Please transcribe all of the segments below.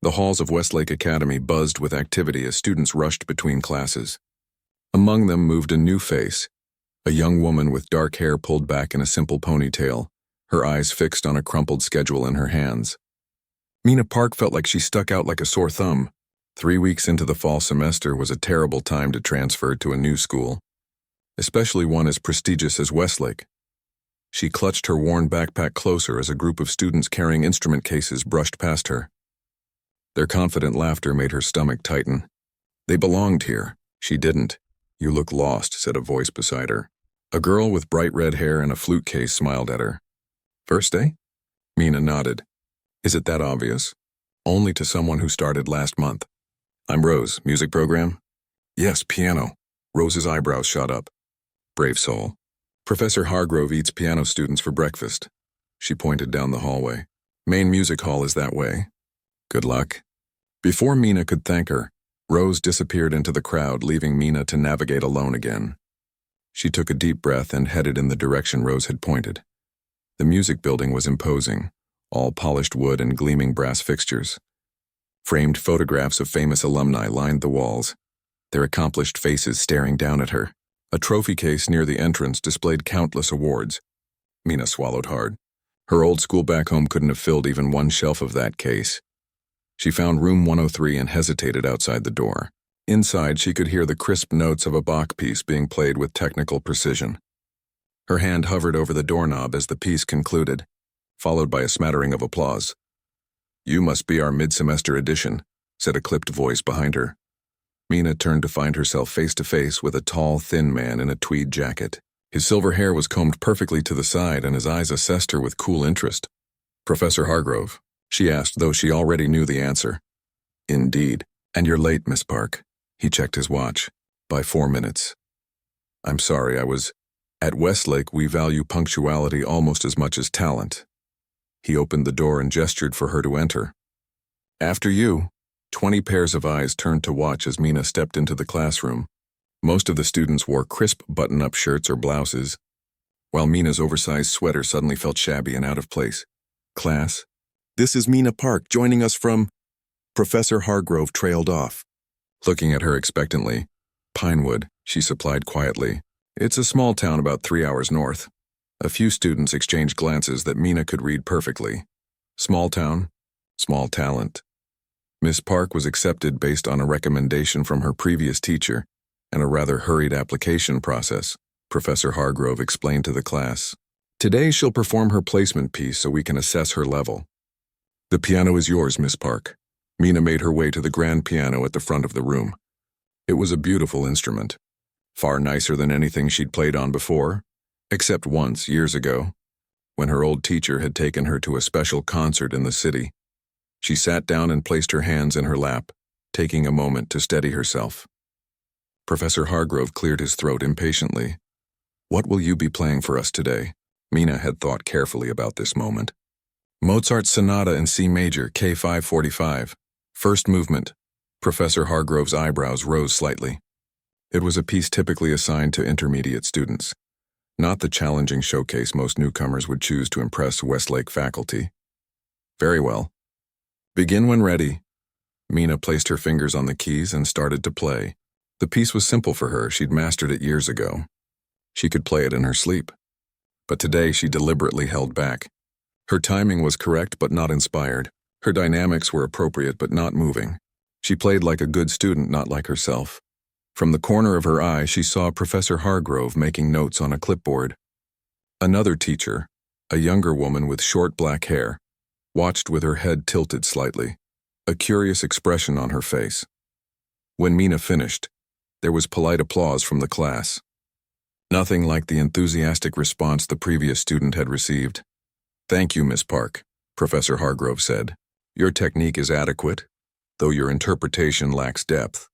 The halls of Westlake Academy buzzed with activity as students rushed between classes. Among them moved a new face, a young woman with dark hair pulled back in a simple ponytail, her eyes fixed on a crumpled schedule in her hands. Mina Park felt like she stuck out like a sore thumb. 3 weeks into the fall semester was a terrible time to transfer to a new school, especially one as prestigious as Westlake. She clutched her worn backpack closer as a group of students carrying instrument cases brushed past her. Their confident laughter made her stomach tighten. They belonged here. She didn't. "You look lost," said a voice beside her. A girl with bright red hair and a flute case smiled at her. "First day?" Mina nodded. "Is it that obvious?" "Only to someone who started last month." "I'm Rose. Music program?" "Yes, piano." Rose's eyebrows shot up. "Brave soul. Professor Hargrove eats piano students for breakfast." She pointed down the hallway. "Main music hall is that way. Good luck." Before Mina could thank her, Rose disappeared into the crowd, leaving Mina to navigate alone again. She took a deep breath and headed in the direction Rose had pointed. The music building was imposing, all polished wood and gleaming brass fixtures. Framed photographs of famous alumni lined the walls, their accomplished faces staring down at her. A trophy case near the entrance displayed countless awards. Mina swallowed hard. Her old school back home couldn't have filled even one shelf of that case. She found room 103 and hesitated outside the door. Inside, she could hear the crisp notes of a Bach piece being played with technical precision. Her hand hovered over the doorknob as the piece concluded, followed by a smattering of applause. "You must be our mid-semester edition," said a clipped voice behind her. Mina turned to find herself face-to-face with a tall, thin man in a tweed jacket. His silver hair was combed perfectly to the side, and his eyes assessed her with cool interest. "Professor Hargrove?" she asked, though she already knew the answer. "Indeed. And you're late, Miss Park." He checked his watch. "By 4 minutes. I'm sorry, At Westlake, we value punctuality almost as much as talent." He opened the door and gestured for her to enter. "After you." 20 pairs of eyes turned to watch as Mina stepped into the classroom. Most of the students wore crisp button-up shirts or blouses, while Mina's oversized sweater suddenly felt shabby and out of place. "Class, this is Mina Park joining us from—" Professor Hargrove trailed off. Looking at her expectantly, "Pinewood," she supplied quietly. "It's a small town about 3 hours north." A few students exchanged glances that Mina could read perfectly. Small town, small talent. Miss Park was accepted based on a recommendation from her previous teacher and a rather hurried application process, Professor Hargrove explained to the class. "Today she'll perform her placement piece so we can assess her level." "The piano is yours, Miss Park." Mina made her way to the grand piano at the front of the room. It was a beautiful instrument, far nicer than anything she'd played on before, except once, years ago, when her old teacher had taken her to a special concert in the city. She sat down and placed her hands in her lap, taking a moment to steady herself. Professor Hargrove cleared his throat impatiently. "What will you be playing for us today?" Mina had thought carefully about this moment. "Mozart's Sonata in C major, K545. First movement." Professor Hargrove's eyebrows rose slightly. It was a piece typically assigned to intermediate students, not the challenging showcase most newcomers would choose to impress Westlake faculty. "Very well. Begin when ready." Mina placed her fingers on the keys and started to play. The piece was simple for her. She'd mastered it years ago. She could play it in her sleep. But today she deliberately held back. Her timing was correct but not inspired. Her dynamics were appropriate but not moving. She played like a good student, not like herself. From the corner of her eye, she saw Professor Hargrove making notes on a clipboard. Another teacher, a younger woman with short black hair, watched with her head tilted slightly, a curious expression on her face. When Mina finished, there was polite applause from the class. Nothing like the enthusiastic response the previous student had received. "Thank you, Miss Park," Professor Hargrove said. "Your technique is adequate, though your interpretation lacks depth.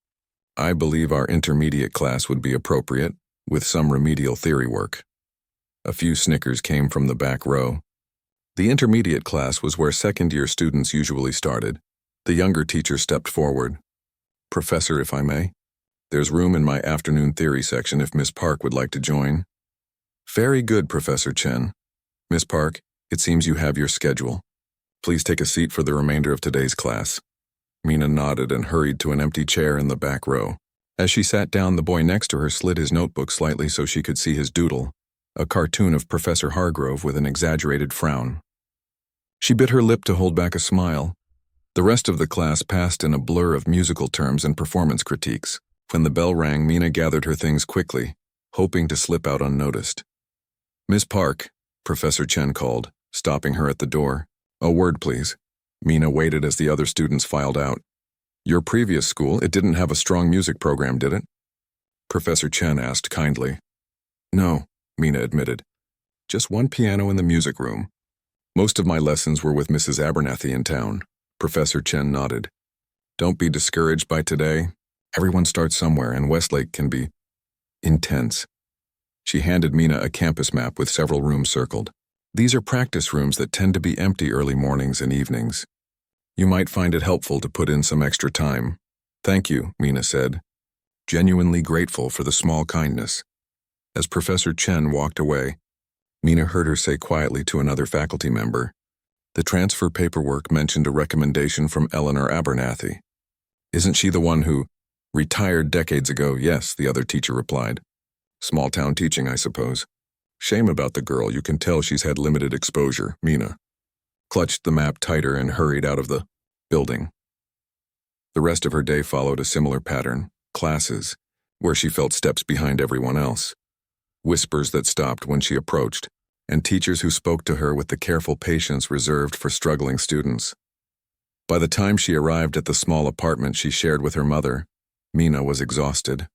I believe our intermediate class would be appropriate, with some remedial theory work." A few snickers came from the back row. The intermediate class was where second-year students usually started. The younger teacher stepped forward. "Professor, if I may, there's room in my afternoon theory section if Miss Park would like to join." "Very good, Professor Chen. Miss Park, it seems you have your schedule. Please take a seat for the remainder of today's class." Mina nodded and hurried to an empty chair in the back row. As she sat down, the boy next to her slid his notebook slightly so she could see his doodle, a cartoon of Professor Hargrove with an exaggerated frown. She bit her lip to hold back a smile. The rest of the class passed in a blur of musical terms and performance critiques. When the bell rang, Mina gathered her things quickly, hoping to slip out unnoticed. "Miss Park," Professor Chen called, stopping her at the door. "A word, please." Mina waited as the other students filed out. "Your previous school, it didn't have a strong music program, did it?" Professor Chen asked kindly. "No," Mina admitted. "Just one piano in the music room. Most of my lessons were with Mrs. Abernathy in town." Professor Chen nodded. "Don't be discouraged by today. Everyone starts somewhere, and Westlake can be intense." She handed Mina a campus map with several rooms circled. "These are practice rooms that tend to be empty early mornings and evenings. You might find it helpful to put in some extra time." "Thank you," Mina said, genuinely grateful for the small kindness. As Professor Chen walked away, Mina heard her say quietly to another faculty member, "The transfer paperwork mentioned a recommendation from Eleanor Abernathy. Isn't she the one who retired decades ago?" "Yes," the other teacher replied. "Small-town teaching, I suppose. Shame about the girl. You can tell she's had limited exposure." Mina clutched the map tighter and hurried out of the building. The rest of her day followed a similar pattern: classes, where she felt steps behind everyone else, whispers that stopped when she approached, and teachers who spoke to her with the careful patience reserved for struggling students. By the time she arrived at the small apartment she shared with her mother, Mina was exhausted.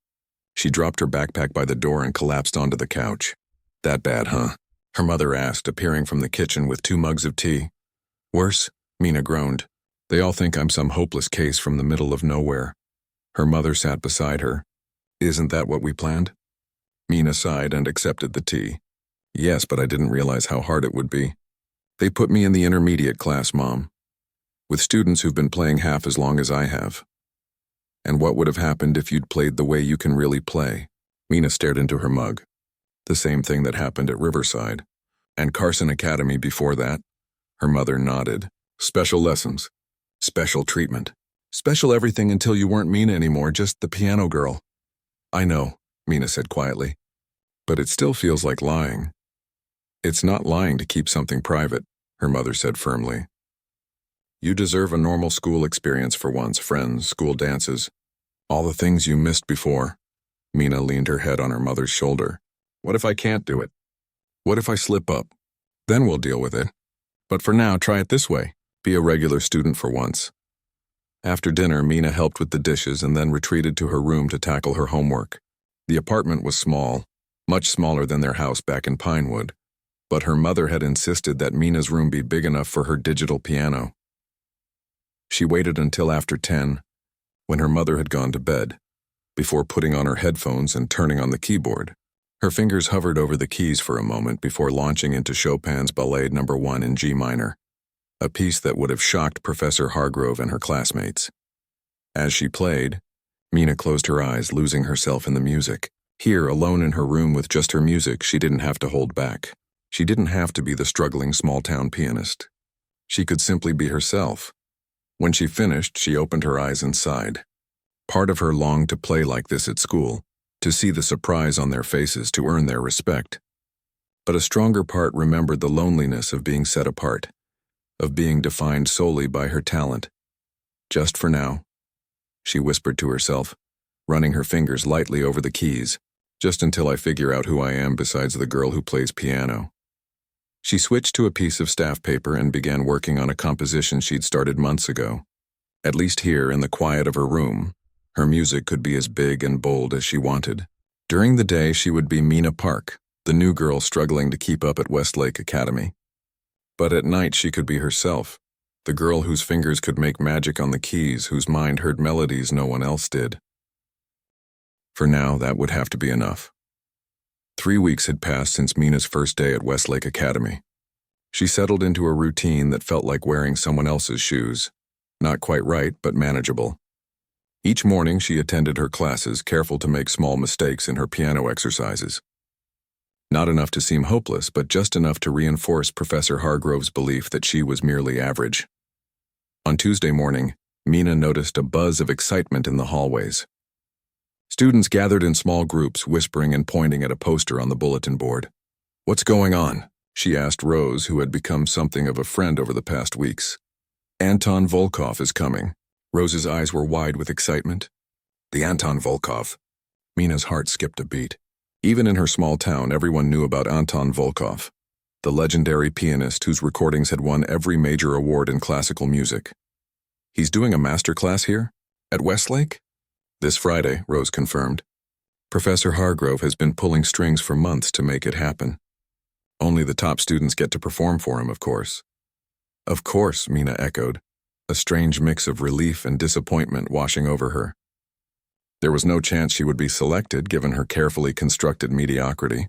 She dropped her backpack by the door and collapsed onto the couch. "That bad, huh?" her mother asked, appearing from the kitchen with 2 mugs of tea. "Worse?" Mina groaned. "They all think I'm some hopeless case from the middle of nowhere." Her mother sat beside her. "Isn't that what we planned?" Mina sighed and accepted the tea. "Yes, but I didn't realize how hard it would be. They put me in the intermediate class, Mom, with students who've been playing half as long as I have." "And what would have happened if you'd played the way you can really play?" Mina stared into her mug. "The same thing that happened at Riverside. And Carson Academy before that." Her mother nodded. "Special lessons. Special treatment. Special everything until you weren't Mina anymore, just the piano girl." "I know," Mina said quietly. "But it still feels like lying." "It's not lying to keep something private," her mother said firmly. "You deserve a normal school experience for once, friends, school dances, all the things you missed before." Mina leaned her head on her mother's shoulder. "What if I can't do it? What if I slip up? Then we'll deal with it. But for now, try it this way. Be a regular student for once." After dinner, Mina helped with the dishes and then retreated to her room to tackle her homework. The apartment was small, much smaller than their house back in Pinewood, but her mother had insisted that Mina's room be big enough for her digital piano. She waited until after 10, when her mother had gone to bed, before putting on her headphones and turning on the keyboard. Her fingers hovered over the keys for a moment before launching into Chopin's Ballet No. 1 in G minor, a piece that would have shocked Professor Hargrove and her classmates. As she played, Mina closed her eyes, losing herself in the music. Here, alone in her room with just her music, she didn't have to hold back. She didn't have to be the struggling small-town pianist. She could simply be herself. When she finished, she opened her eyes and sighed. Part of her longed to play like this at school, to see the surprise on their faces, to earn their respect. But a stronger part remembered the loneliness of being set apart, of being defined solely by her talent. "Just for now," she whispered to herself, running her fingers lightly over the keys, "just until I figure out who I am besides the girl who plays piano." She switched to a piece of staff paper and began working on a composition she'd started months ago. At least here, in the quiet of her room, her music could be as big and bold as she wanted. During the day, she would be Mina Park, the new girl struggling to keep up at Westlake Academy. But at night, she could be herself, the girl whose fingers could make magic on the keys, whose mind heard melodies no one else did. For now, that would have to be enough. 3 weeks had passed since Mina's first day at Westlake Academy. She settled into a routine that felt like wearing someone else's shoes. Not quite right, but manageable. Each morning she attended her classes, careful to make small mistakes in her piano exercises. Not enough to seem hopeless, but just enough to reinforce Professor Hargrove's belief that she was merely average. On Tuesday morning, Mina noticed a buzz of excitement in the hallways. Students gathered in small groups, whispering and pointing at a poster on the bulletin board. "What's going on?" she asked Rose, who had become something of a friend over the past weeks. "Anton Volkov is coming." Rose's eyes were wide with excitement. The Anton Volkov. Mina's heart skipped a beat. Even in her small town, everyone knew about Anton Volkov, the legendary pianist whose recordings had won every major award in classical music. "He's doing a master class here? At Westlake?" "This Friday," Rose confirmed. "Professor Hargrove has been pulling strings for months to make it happen. Only the top students get to perform for him, of course." "Of course," Mina echoed, a strange mix of relief and disappointment washing over her. There was no chance she would be selected, given her carefully constructed mediocrity.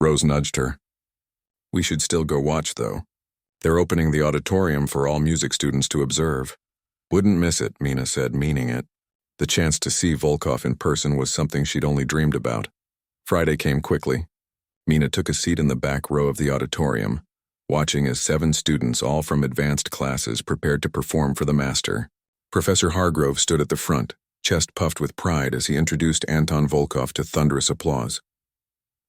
Rose nudged her. "We should still go watch, though. They're opening the auditorium for all music students to observe." "Wouldn't miss it," Mina said, meaning it. The chance to see Volkov in person was something she'd only dreamed about. Friday came quickly. Mina took a seat in the back row of the auditorium, watching as 7 students, all from advanced classes, prepared to perform for the master. Professor Hargrove stood at the front, chest puffed with pride as he introduced Anton Volkov to thunderous applause.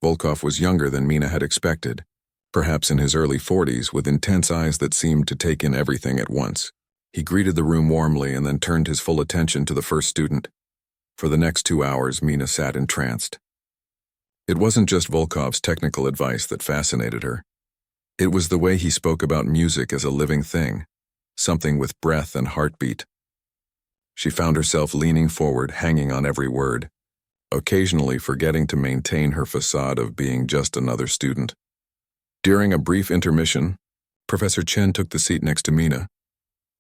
Volkov was younger than Mina had expected, perhaps in his early 40s, with intense eyes that seemed to take in everything at once. He greeted the room warmly and then turned his full attention to the first student. For the next 2 hours, Mina sat entranced. It wasn't just Volkov's technical advice that fascinated her. It was the way he spoke about music as a living thing, something with breath and heartbeat. She found herself leaning forward, hanging on every word, occasionally forgetting to maintain her facade of being just another student. During a brief intermission, Professor Chen took the seat next to Mina.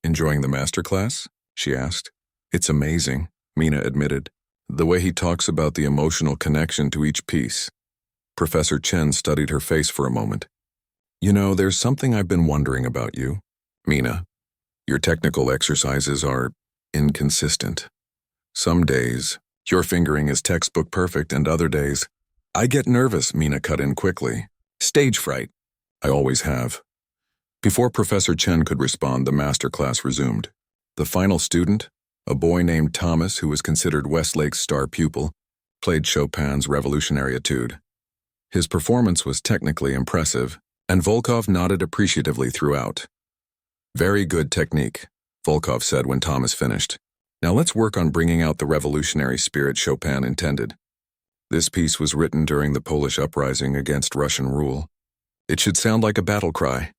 "Enjoying the master class?" she asked. "It's amazing," Mina admitted. "The way he talks about the emotional connection to each piece." Professor Chen studied her face for a moment. "You know, there's something I've been wondering about you, Mina. Your technical exercises are inconsistent. Some days, your fingering is textbook perfect, and other days, I get nervous," Mina cut in quickly. "Stage fright. I always have." Before Professor Chen could respond, the master class resumed. The final student, a boy named Thomas, who was considered Westlake's star pupil, played Chopin's Revolutionary Etude. His performance was technically impressive, and Volkov nodded appreciatively throughout. "Very good technique," Volkov said when Thomas finished. "Now let's work on bringing out the revolutionary spirit Chopin intended. This piece was written during the Polish uprising against Russian rule. It should sound like a battle cry."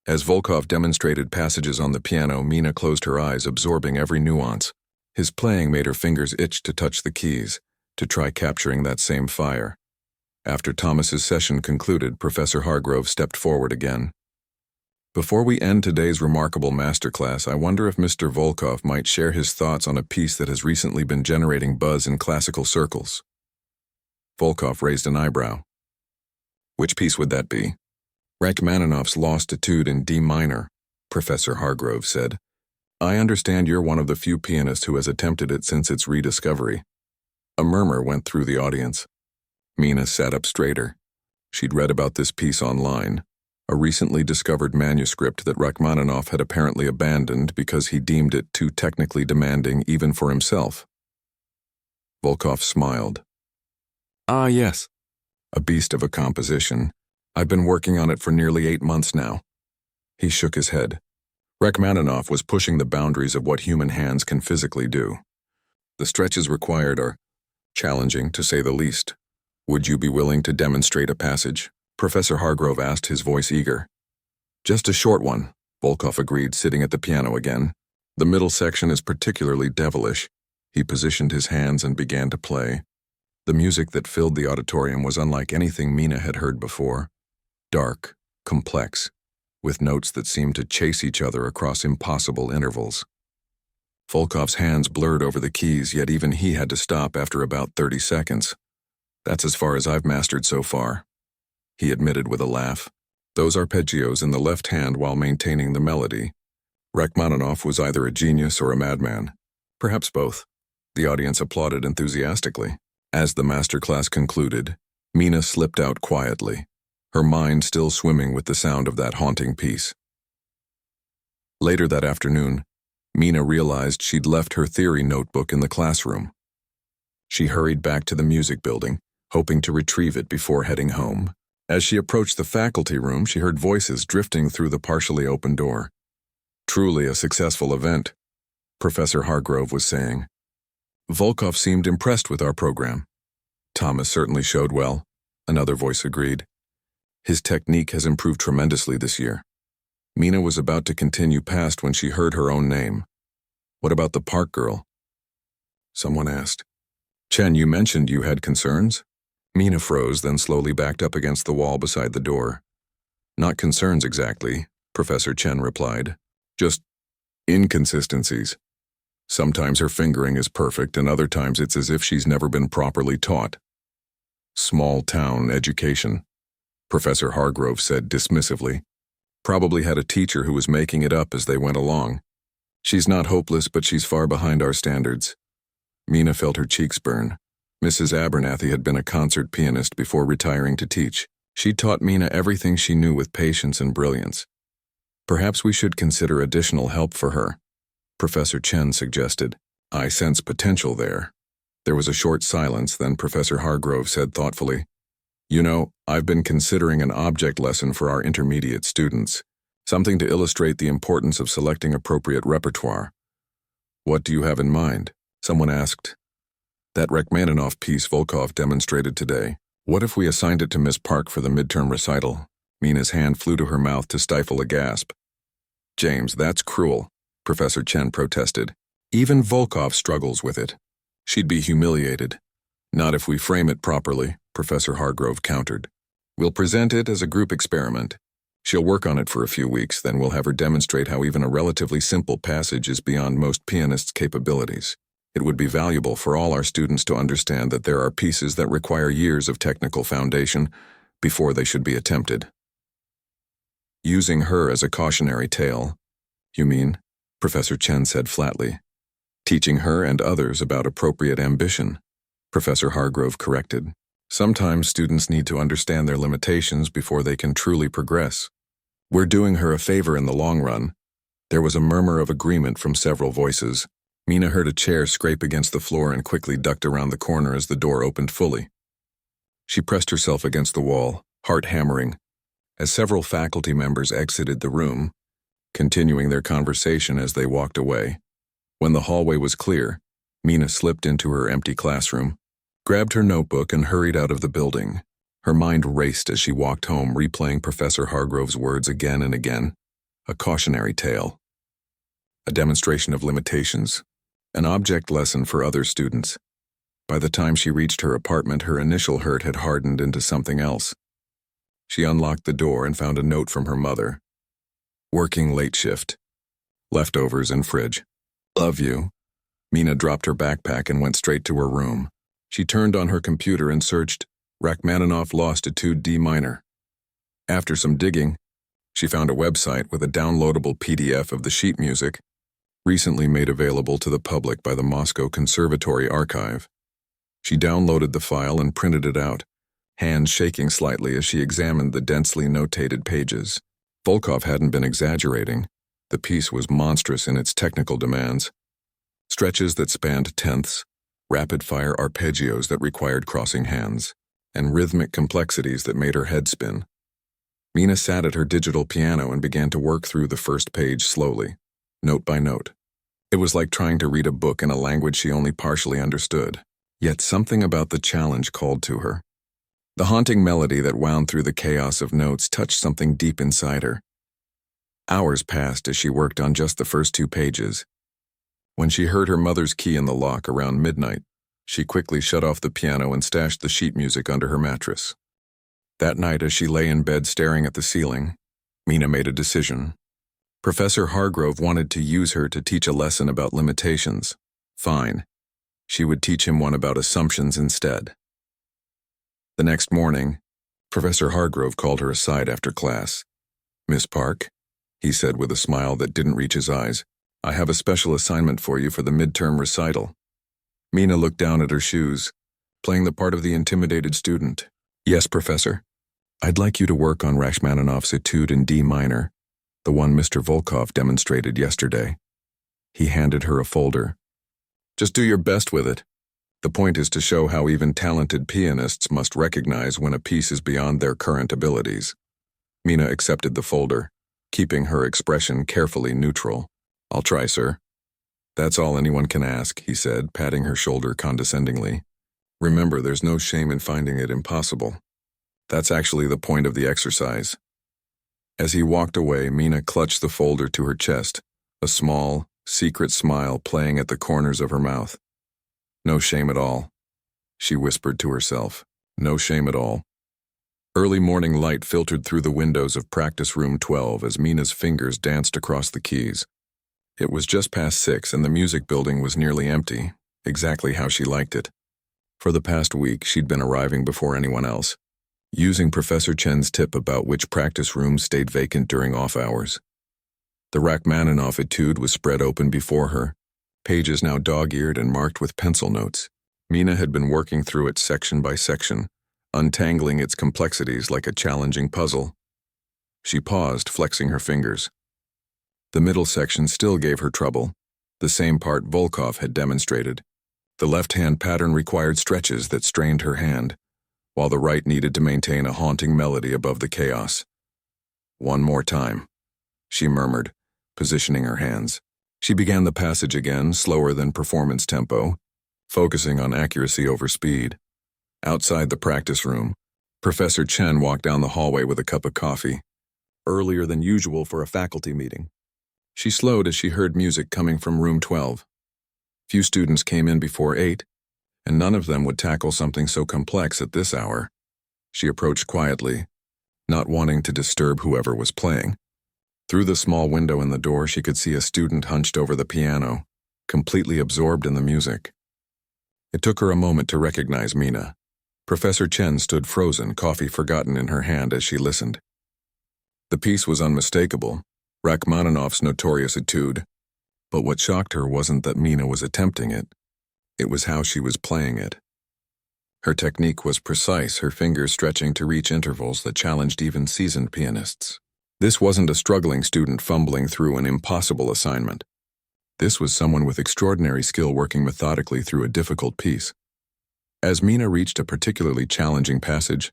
As Volkov demonstrated passages on the piano, Mina closed her eyes, absorbing every nuance. His playing made her fingers itch to touch the keys, to try capturing that same fire. After Thomas's session concluded, Professor Hargrove stepped forward again. "Before we end today's remarkable masterclass, I wonder if Mr. Volkov might share his thoughts on a piece that has recently been generating buzz in classical circles." Volkov raised an eyebrow. "Which piece would that be?" "Rachmaninoff's Lost Etude in D minor," Professor Hargrove said. "I understand you're one of the few pianists who has attempted it since its rediscovery." A murmur went through the audience. Mina sat up straighter. She'd read about this piece online, a recently discovered manuscript that Rachmaninoff had apparently abandoned because he deemed it too technically demanding even for himself. Volkov smiled. "Ah, yes. A beast of a composition. I've been working on it for nearly 8 months now." He shook his head. Rachmaninoff was pushing the boundaries of what human hands can physically do. The stretches required are challenging, to say the least. "Would you be willing to demonstrate a passage?" Professor Hargrove asked, his voice eager. "Just a short one," Volkov agreed, sitting at the piano again. "The middle section is particularly devilish." He positioned his hands and began to play. The music that filled the auditorium was unlike anything Mina had heard before. Dark, complex, with notes that seemed to chase each other across impossible intervals. Volkov's hands blurred over the keys, yet even he had to stop after about 30 seconds. "That's as far as I've mastered so far," he admitted with a laugh. "Those arpeggios in the left hand while maintaining the melody. Rachmaninoff was either a genius or a madman. Perhaps both." The audience applauded enthusiastically. As the masterclass concluded, Mina slipped out quietly, her mind still swimming with the sound of that haunting piece. Later that afternoon, Mina realized she'd left her theory notebook in the classroom. She hurried back to the music building, hoping to retrieve it before heading home. As she approached the faculty room, she heard voices drifting through the partially open door. "Truly a successful event," Professor Hargrove was saying. "Volkov seemed impressed with our program." "Thomas certainly showed well," another voice agreed. "His technique has improved tremendously this year." Mina was about to continue past when she heard her own name. "What about the park girl?" someone asked. "Chen, you mentioned you had concerns?" Mina froze, then slowly backed up against the wall beside the door. "Not concerns exactly," Professor Chen replied. "Just inconsistencies. Sometimes her fingering is perfect, and other times it's as if she's never been properly taught." "Small-town education," Professor Hargrove said dismissively. "Probably had a teacher who was making it up as they went along. She's not hopeless, but she's far behind our standards." Mina felt her cheeks burn. Mrs. Abernathy had been a concert pianist before retiring to teach. She taught Mina everything she knew with patience and brilliance. "Perhaps we should consider additional help for her," Professor Chen suggested. "I sense potential there." There was a short silence, then Professor Hargrove said thoughtfully, "You know, I've been considering an object lesson for our intermediate students, something to illustrate the importance of selecting appropriate repertoire." "What do you have in mind?" someone asked. "That Rachmaninoff piece Volkov demonstrated today. What if we assigned it to Miss Park for the midterm recital?" Mina's hand flew to her mouth to stifle a gasp. "James, that's cruel," Professor Chen protested. "Even Volkov struggles with it. She'd be humiliated." "Not if we frame it properly," Professor Hargrove countered. "We'll present it as a group experiment. She'll work on it for a few weeks, then we'll have her demonstrate how even a relatively simple passage is beyond most pianists' capabilities. It would be valuable for all our students to understand that there are pieces that require years of technical foundation before they should be attempted." "Using her as a cautionary tale, you mean?" Professor Chen said flatly. "Teaching her and others about appropriate ambition," Professor Hargrove corrected. "Sometimes students need to understand their limitations before they can truly progress. We're doing her a favor in the long run." There was a murmur of agreement from several voices. Mina heard a chair scrape against the floor and quickly ducked around the corner as the door opened fully. She pressed herself against the wall, heart hammering, as several faculty members exited the room, continuing their conversation as they walked away. When the hallway was clear, Mina slipped into her empty classroom, grabbed her notebook, and hurried out of the building. Her mind raced as she walked home, replaying Professor Hargrove's words again and again. A cautionary tale. A demonstration of limitations. An object lesson for other students. By the time she reached her apartment, her initial hurt had hardened into something else. She unlocked the door and found a note from her mother. "Working late shift. Leftovers in fridge. Love you." Mina dropped her backpack and went straight to her room. She turned on her computer and searched Rachmaninoff Lost Etude D minor. After some digging, she found a website with a downloadable PDF of the sheet music, recently made available to the public by the Moscow Conservatory Archive. She downloaded the file and printed it out, hands shaking slightly as she examined the densely notated pages. Volkov hadn't been exaggerating. The piece was monstrous in its technical demands. Stretches that spanned tenths, rapid-fire arpeggios that required crossing hands, and rhythmic complexities that made her head spin. Mina sat at her digital piano and began to work through the first page slowly, note by note. It was like trying to read a book in a language she only partially understood. Yet something about the challenge called to her. The haunting melody that wound through the chaos of notes touched something deep inside her. Hours passed as she worked on just the first 2 pages. When she heard her mother's key in the lock around midnight, she quickly shut off the piano and stashed the sheet music under her mattress. That night, as she lay in bed staring at the ceiling, Mina made a decision. Professor Hargrove wanted to use her to teach a lesson about limitations. Fine. She would teach him one about assumptions instead. The next morning, Professor Hargrove called her aside after class. "Miss Park," he said with a smile that didn't reach his eyes, "I have a special assignment for you for the midterm recital." Mina looked down at her shoes, playing the part of the intimidated student. "Yes, Professor. I'd like you to work on Rachmaninoff's Etude in D minor, the one Mr. Volkov demonstrated yesterday." He handed her a folder. Just do your best with it. The point is to show how even talented pianists must recognize when a piece is beyond their current abilities. Mina accepted the folder, keeping her expression carefully neutral. I'll try, sir. That's all anyone can ask, he said, patting her shoulder condescendingly. Remember, there's no shame in finding it impossible. That's actually the point of the exercise. As he walked away, Mina clutched the folder to her chest, a small, secret smile playing at the corners of her mouth. No shame at all, she whispered to herself. No shame at all. Early morning light filtered through the windows of practice room 12 as Mina's fingers danced across the keys. It was just past 6 and the music building was nearly empty, exactly how she liked it. For the past week, she'd been arriving before anyone else, using Professor Chen's tip about which practice rooms stayed vacant during off hours. The Rachmaninoff etude was spread open before her, pages now dog-eared and marked with pencil notes. Mina had been working through it section by section, untangling its complexities like a challenging puzzle. She paused, flexing her fingers. The middle section still gave her trouble, the same part Volkov had demonstrated. The left-hand pattern required stretches that strained her hand, while the right needed to maintain a haunting melody above the chaos. One more time, she murmured, positioning her hands. She began the passage again, slower than performance tempo, focusing on accuracy over speed. Outside the practice room, Professor Chen walked down the hallway with a cup of coffee, earlier than usual for a faculty meeting. She slowed as she heard music coming from room 12. Few students came in before 8, and none of them would tackle something so complex at this hour. She approached quietly, not wanting to disturb whoever was playing. Through the small window in the door, she could see a student hunched over the piano, completely absorbed in the music. It took her a moment to recognize Mina. Professor Chen stood frozen, coffee forgotten in her hand as she listened. The piece was unmistakable, Rachmaninoff's notorious etude, but what shocked her wasn't that Mina was attempting it. It was how she was playing it. Her technique was precise, her fingers stretching to reach intervals that challenged even seasoned pianists. This wasn't a struggling student fumbling through an impossible assignment. This was someone with extraordinary skill working methodically through a difficult piece. As Mina reached a particularly challenging passage,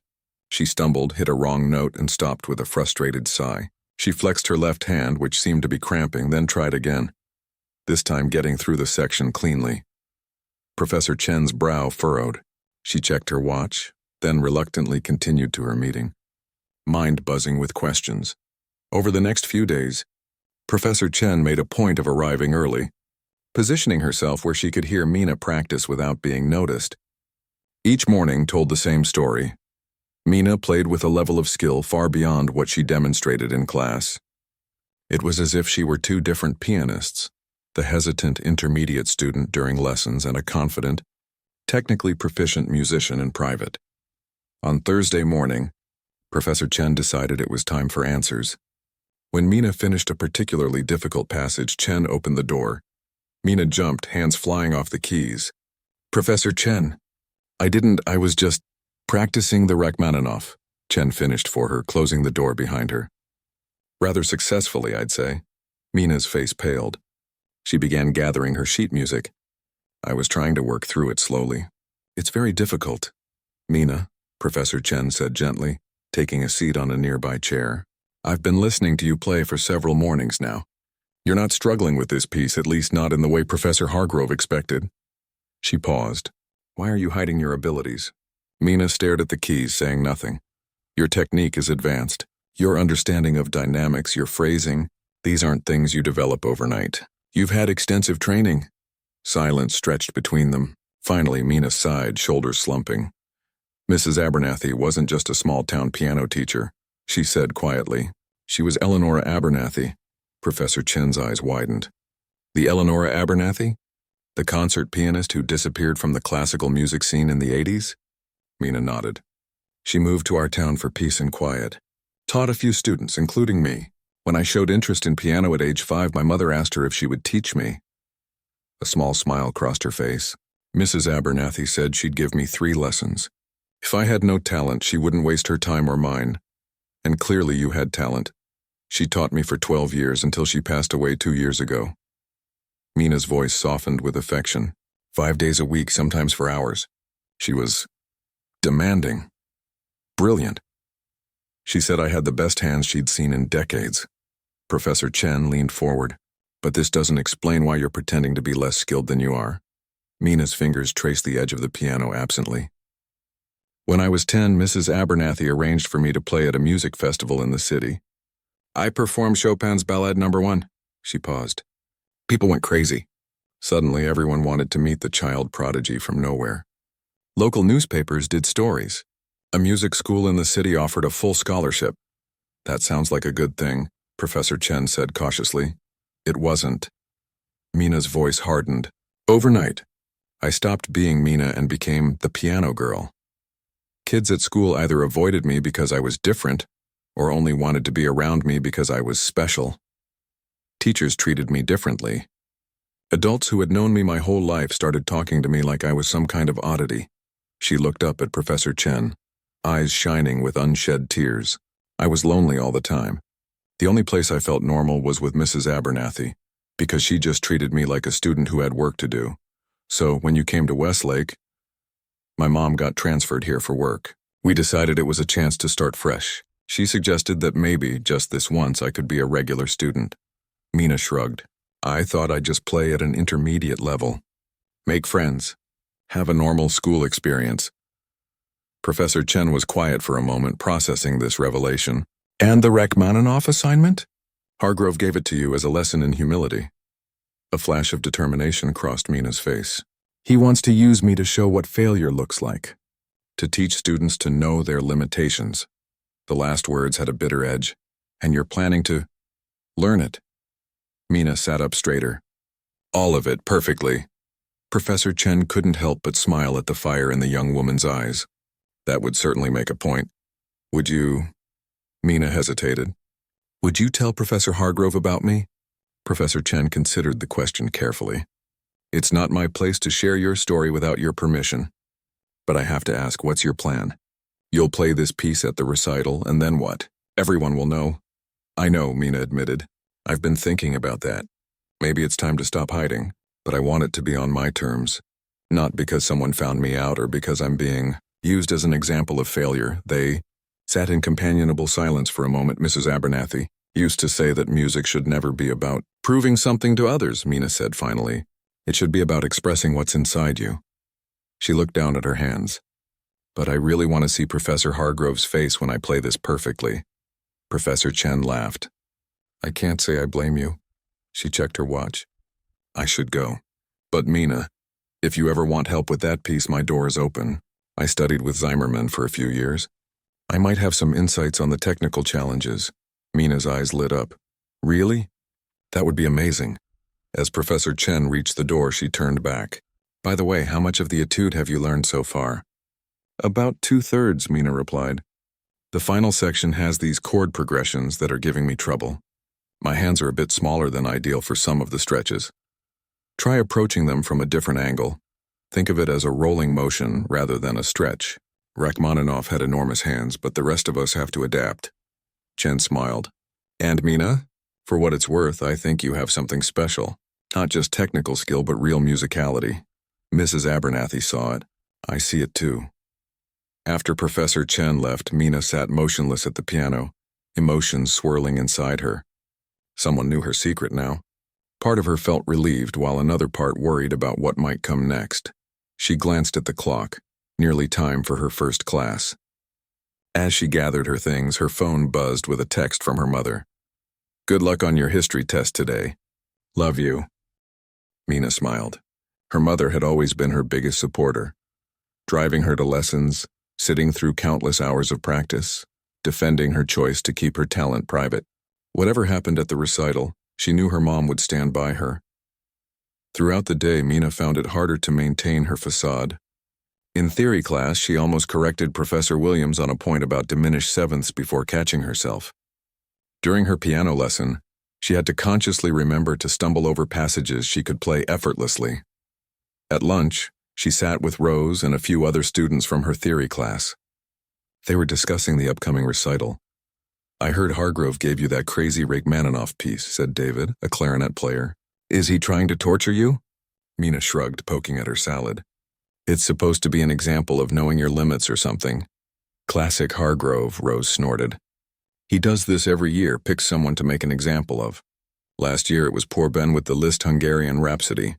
she stumbled, hit a wrong note, and stopped with a frustrated sigh. She flexed her left hand, which seemed to be cramping, then tried again, this time getting through the section cleanly. Professor Chen's brow furrowed. She checked her watch, then reluctantly continued to her meeting, mind buzzing with questions. Over the next few days, Professor Chen made a point of arriving early, positioning herself where she could hear Mina practice without being noticed. Each morning told the same story. Mina played with a level of skill far beyond what she demonstrated in class. It was as if she were two different pianists, the hesitant intermediate student during lessons and a confident, technically proficient musician in private. On Thursday morning, Professor Chen decided it was time for answers. When Mina finished a particularly difficult passage, Chen opened the door. Mina jumped, hands flying off the keys. Professor Chen, I was just practicing the Rachmaninoff, Chen finished for her, closing the door behind her. Rather successfully, I'd say. Mina's face paled. She began gathering her sheet music. I was trying to work through it slowly. It's very difficult. Mina, Professor Chen said gently, taking a seat on a nearby chair. I've been listening to you play for several mornings now. You're not struggling with this piece, at least not in the way Professor Hargrove expected. She paused. Why are you hiding your abilities? Mina stared at the keys, saying nothing. Your technique is advanced. Your understanding of dynamics, your phrasing, these aren't things you develop overnight. You've had extensive training. Silence stretched between them. Finally, Mina sighed, shoulders slumping. Mrs. Abernathy wasn't just a small-town piano teacher, she said quietly. She was Eleonora Abernathy. Professor Chen's eyes widened. The Eleonora Abernathy? The concert pianist who disappeared from the classical music scene in the 80s? Mina nodded. She moved to our town for peace and quiet. Taught a few students, including me. When I showed interest in piano at age 5, my mother asked her if she would teach me. A small smile crossed her face. Mrs. Abernathy said she'd give me 3 lessons. If I had no talent, she wouldn't waste her time or mine. And clearly you had talent. She taught me for 12 years until she passed away 2 years ago. Mina's voice softened with affection. 5 days a week, sometimes for hours. She was demanding. Brilliant. She said I had the best hands she'd seen in decades. Professor Chen leaned forward. But this doesn't explain why you're pretending to be less skilled than you are. Mina's fingers traced the edge of the piano absently. When I was 10, Mrs. Abernathy arranged for me to play at a music festival in the city. I performed Chopin's Ballade No. 1. She paused. People went crazy. Suddenly, everyone wanted to meet the child prodigy from nowhere. Local newspapers did stories. A music school in the city offered a full scholarship. That sounds like a good thing, Professor Chen said cautiously. It wasn't. Mina's voice hardened. Overnight, I stopped being Mina and became the piano girl. Kids at school either avoided me because I was different or only wanted to be around me because I was special. Teachers treated me differently. Adults who had known me my whole life started talking to me like I was some kind of oddity. She looked up at Professor Chen, eyes shining with unshed tears. I was lonely all the time. The only place I felt normal was with Mrs. Abernathy, because she just treated me like a student who had work to do. So when you came to Westlake, my mom got transferred here for work. We decided it was a chance to start fresh. She suggested that maybe, just this once, I could be a regular student. Mina shrugged. I thought I'd just play at an intermediate level. Make friends. Have a normal school experience. Professor Chen was quiet for a moment, processing this revelation. And the Rachmaninoff assignment? Hargrove gave it to you as a lesson in humility. A flash of determination crossed Mina's face. He wants to use me to show what failure looks like. To teach students to know their limitations. The last words had a bitter edge. And you're planning to learn it. Mina sat up straighter. All of it, perfectly. Professor Chen couldn't help but smile at the fire in the young woman's eyes. That would certainly make a point. Would you... Mina hesitated. Would you tell Professor Hargrove about me? Professor Chen considered the question carefully. It's not my place to share your story without your permission. But I have to ask, what's your plan? You'll play this piece at the recital, and then what? Everyone will know. I know, Mina admitted. I've been thinking about that. Maybe it's time to stop hiding, but I want it to be on my terms. Not because someone found me out or because I'm being used as an example of failure. They sat in companionable silence for a moment. Mrs. Abernathy used to say that music should never be about proving something to others, Mina said finally. It should be about expressing what's inside you. She looked down at her hands. But I really want to see Professor Hargrove's face when I play this perfectly. Professor Chen laughed. I can't say I blame you. She checked her watch. I should go. But Mina, if you ever want help with that piece, my door is open. I studied with Zimmerman for a few years. I might have some insights on the technical challenges. Mina's eyes lit up. Really? That would be amazing. As Professor Chen reached the door, she turned back. By the way, how much of the etude have you learned so far? About 2/3, Mina replied. The final section has these chord progressions that are giving me trouble. My hands are a bit smaller than ideal for some of the stretches. Try approaching them from a different angle. Think of it as a rolling motion rather than a stretch. Rachmaninoff had enormous hands, but the rest of us have to adapt. Chen smiled. And Mina, for what it's worth, I think you have something special. Not just technical skill, but real musicality. Mrs. Abernathy saw it. I see it too. After Professor Chen left, Mina sat motionless at the piano, emotions swirling inside her. Someone knew her secret now. Part of her felt relieved, while another part worried about what might come next. She glanced at the clock. Nearly time for her first class. As she gathered her things, her phone buzzed with a text from her mother. Good luck on your history test today. Love you. Mina smiled. Her mother had always been her biggest supporter, driving her to lessons, sitting through countless hours of practice, defending her choice to keep her talent private. Whatever happened at the recital, she knew her mom would stand by her. Throughout the day, Mina found it harder to maintain her facade. In theory class, she almost corrected Professor Williams on a point about diminished sevenths before catching herself. During her piano lesson, she had to consciously remember to stumble over passages she could play effortlessly. At lunch, she sat with Rose and a few other students from her theory class. They were discussing the upcoming recital. I heard Hargrove gave you that crazy Rachmaninoff piece, said David, a clarinet player. Is he trying to torture you? Mina shrugged, poking at her salad. It's supposed to be an example of knowing your limits or something. Classic Hargrove, Rose snorted. He does this every year, picks someone to make an example of. Last year it was poor Ben with the Liszt Hungarian Rhapsody.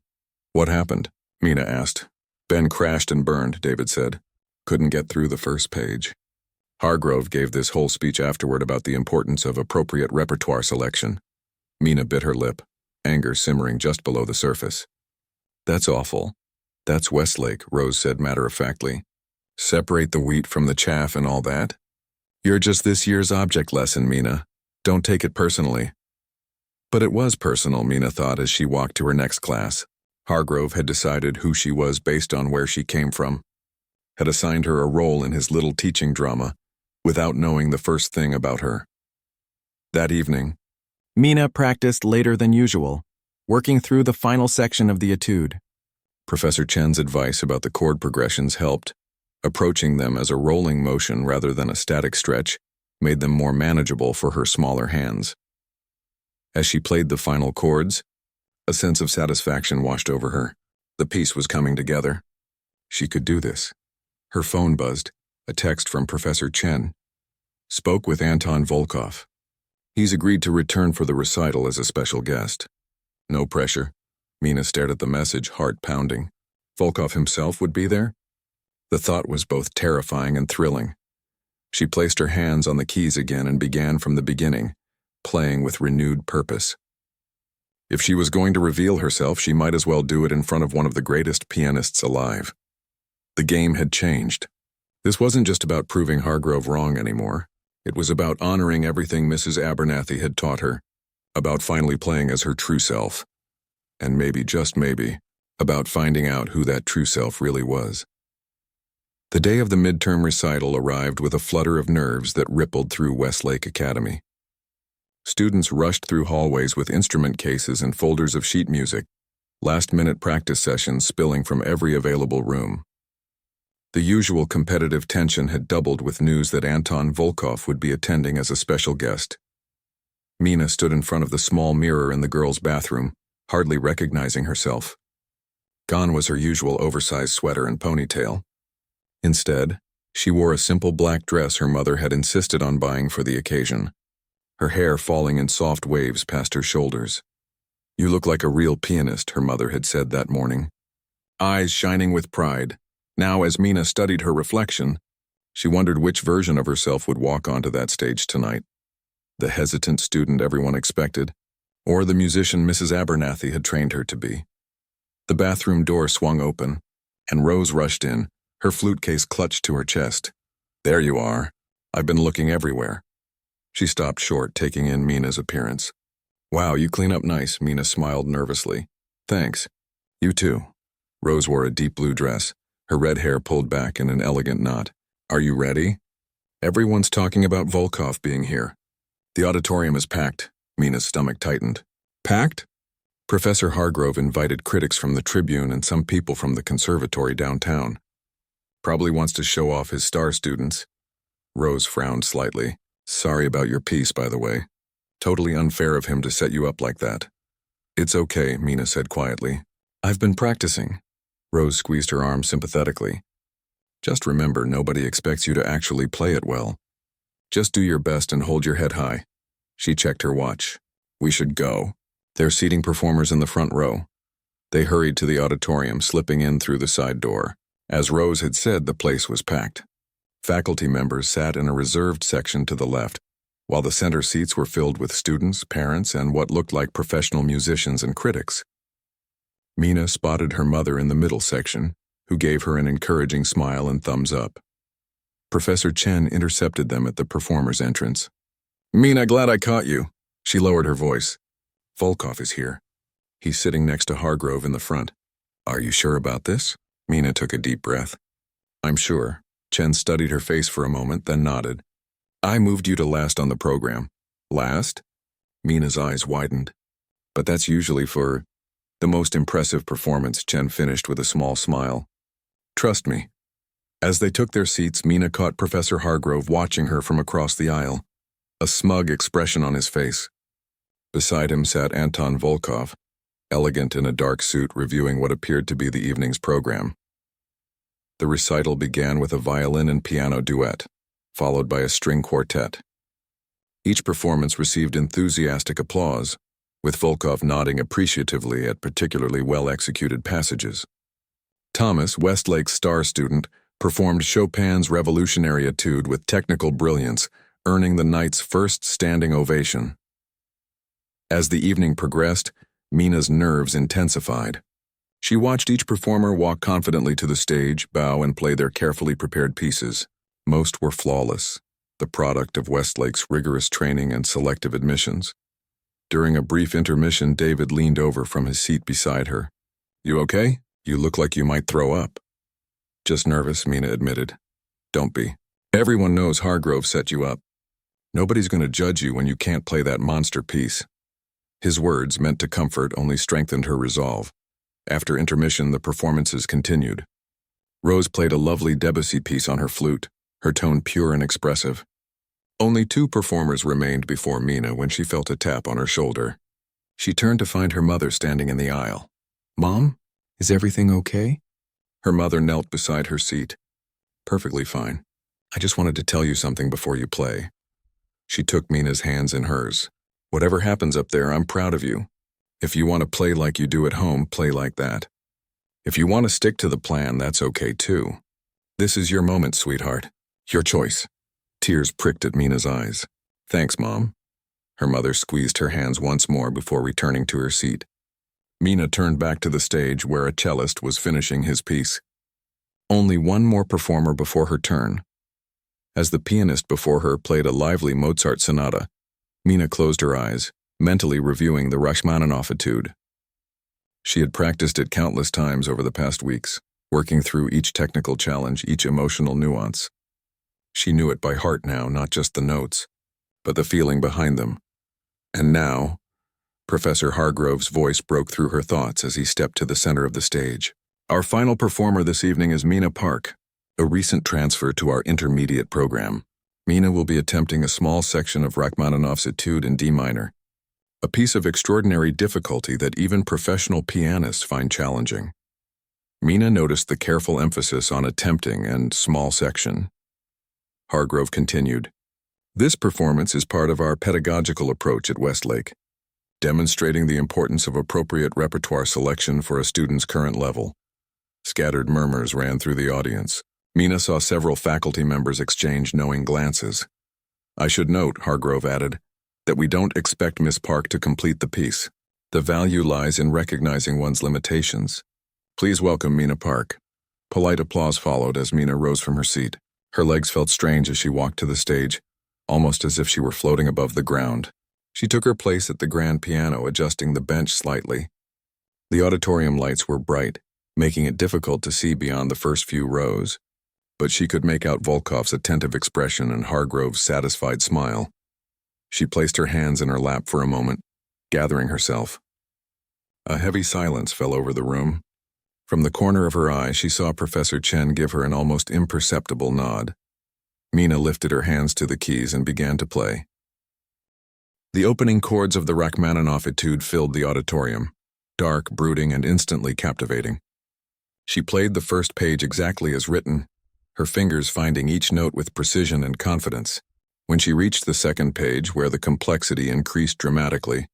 What happened? Mina asked. Ben crashed and burned, David said. Couldn't get through the first page. Hargrove gave this whole speech afterward about the importance of appropriate repertoire selection. Mina bit her lip, anger simmering just below the surface. That's awful. That's Westlake, Rose said matter-of-factly. Separate the wheat from the chaff and all that? You're just this year's object lesson, Mina. Don't take it personally. But it was personal, Mina thought as she walked to her next class. Hargrove had decided who she was based on where she came from, had assigned her a role in his little teaching drama, without knowing the first thing about her. That evening, Mina practiced later than usual, working through the final section of the etude. Professor Chen's advice about the chord progressions helped. Approaching them as a rolling motion rather than a static stretch made them more manageable for her smaller hands. As she played the final chords, a sense of satisfaction washed over her. The piece was coming together. She could do this. Her phone buzzed, a text from Professor Chen. Spoke with Anton Volkov. He's agreed to return for the recital as a special guest. No pressure. Mina stared at the message, heart pounding. Volkov himself would be there? The thought was both terrifying and thrilling. She placed her hands on the keys again and began from the beginning, playing with renewed purpose. If she was going to reveal herself, she might as well do it in front of one of the greatest pianists alive. The game had changed. This wasn't just about proving Hargrove wrong anymore. It was about honoring everything Mrs. Abernathy had taught her, about finally playing as her true self, and maybe, just maybe, about finding out who that true self really was. The day of the midterm recital arrived with a flutter of nerves that rippled through Westlake Academy. Students rushed through hallways with instrument cases and folders of sheet music, last-minute practice sessions spilling from every available room. The usual competitive tension had doubled with news that Anton Volkov would be attending as a special guest. Mina stood in front of the small mirror in the girls' bathroom, hardly recognizing herself. Gone was her usual oversized sweater and ponytail. Instead, she wore a simple black dress her mother had insisted on buying for the occasion, her hair falling in soft waves past her shoulders. You look like a real pianist, her mother had said that morning. Eyes shining with pride. Now, as Mina studied her reflection, she wondered which version of herself would walk onto that stage tonight. The hesitant student everyone expected, or the musician Mrs. Abernathy had trained her to be. The bathroom door swung open, and Rose rushed in, her flute case clutched to her chest. There you are. I've been looking everywhere. She stopped short, taking in Mina's appearance. Wow, you clean up nice, Mina smiled nervously. Thanks. You too. Rose wore a deep blue dress, her red hair pulled back in an elegant knot. Are you ready? Everyone's talking about Volkov being here. The auditorium is packed. Mina's stomach tightened. Packed? Professor Hargrove invited critics from the Tribune and some people from the conservatory downtown. Probably wants to show off his star students. Rose frowned slightly. Sorry about your piece, by the way. Totally unfair of him to set you up like that. It's okay, Mina said quietly. I've been practicing. Rose squeezed her arm sympathetically. Just remember, nobody expects you to actually play it well. Just do your best and hold your head high. She checked her watch. We should go. They're seating performers in the front row. They hurried to the auditorium, slipping in through the side door. As Rose had said, the place was packed. Faculty members sat in a reserved section to the left, while the center seats were filled with students, parents, and what looked like professional musicians and critics. Mina spotted her mother in the middle section, who gave her an encouraging smile and thumbs up. Professor Chen intercepted them at the performer's entrance. Mina, glad I caught you. She lowered her voice. Volkov is here. He's sitting next to Hargrove in the front. Are you sure about this? Mina took a deep breath. I'm sure. Chen studied her face for a moment, then nodded. I moved you to last on the program. Last? Mina's eyes widened. But that's usually for the most impressive performance, Chen finished with a small smile. Trust me. As they took their seats, Mina caught Professor Hargrove watching her from across the aisle, a smug expression on his face. Beside him sat Anton Volkov, elegant in a dark suit, reviewing what appeared to be the evening's program. The recital began with a violin and piano duet, followed by a string quartet. Each performance received enthusiastic applause, with Volkov nodding appreciatively at particularly well-executed passages. Thomas, Westlake's star student, performed Chopin's Revolutionary Etude with technical brilliance, earning the night's first standing ovation. As the evening progressed, Mina's nerves intensified. She watched each performer walk confidently to the stage, bow, and play their carefully prepared pieces. Most were flawless, the product of Westlake's rigorous training and selective admissions. During a brief intermission, David leaned over from his seat beside her. "You okay? You look like you might throw up." "Just nervous," Mina admitted. "Don't be. Everyone knows Hargrove set you up. Nobody's going to judge you when you can't play that monster piece." His words, meant to comfort, only strengthened her resolve. After intermission, the performances continued. Rose played a lovely Debussy piece on her flute, her tone pure and expressive. Only 2 performers remained before Mina when she felt a tap on her shoulder. She turned to find her mother standing in the aisle. "Mom, is everything okay?" Her mother knelt beside her seat. "Perfectly fine. I just wanted to tell you something before you play." She took Mina's hands in hers. "Whatever happens up there, I'm proud of you. If you want to play like you do at home, play like that. If you want to stick to the plan, that's okay too. This is your moment, sweetheart. Your choice." Tears pricked at Mina's eyes. "Thanks, Mom." Her mother squeezed her hands once more before returning to her seat. Mina turned back to the stage where a cellist was finishing his piece. Only one more performer before her turn. As the pianist before her played a lively Mozart sonata, Mina closed her eyes, mentally reviewing the Rachmaninoff Etude. She had practiced it countless times over the past weeks, working through each technical challenge, each emotional nuance. She knew it by heart now, not just the notes, but the feeling behind them. And now, Professor Hargrove's voice broke through her thoughts as he stepped to the center of the stage. "Our final performer this evening is Mina Park, a recent transfer to our intermediate program. Mina will be attempting a small section of Rachmaninoff's Etude in D minor, a piece of extraordinary difficulty that even professional pianists find challenging." Mina noticed the careful emphasis on attempting and small section. Hargrove continued, "This performance is part of our pedagogical approach at Westlake, demonstrating the importance of appropriate repertoire selection for a student's current level." Scattered murmurs ran through the audience. Mina saw several faculty members exchange knowing glances. "I should note," Hargrove added, "that we don't expect Miss Park to complete the piece. The value lies in recognizing one's limitations. Please welcome Mina Park." Polite applause followed as Mina rose from her seat. Her legs felt strange as she walked to the stage, almost as if she were floating above the ground. She took her place at the grand piano, adjusting the bench slightly. The auditorium lights were bright, making it difficult to see beyond the first few rows, but she could make out Volkov's attentive expression and Hargrove's satisfied smile. She placed her hands in her lap for a moment, gathering herself. A heavy silence fell over the room. From the corner of her eye, she saw Professor Chen give her an almost imperceptible nod. Mina lifted her hands to the keys and began to play. The opening chords of the Rachmaninoff Etude filled the auditorium, dark, brooding, and instantly captivating. She played the first page exactly as written, her fingers finding each note with precision and confidence. When she reached the second page, where the complexity increased dramatically,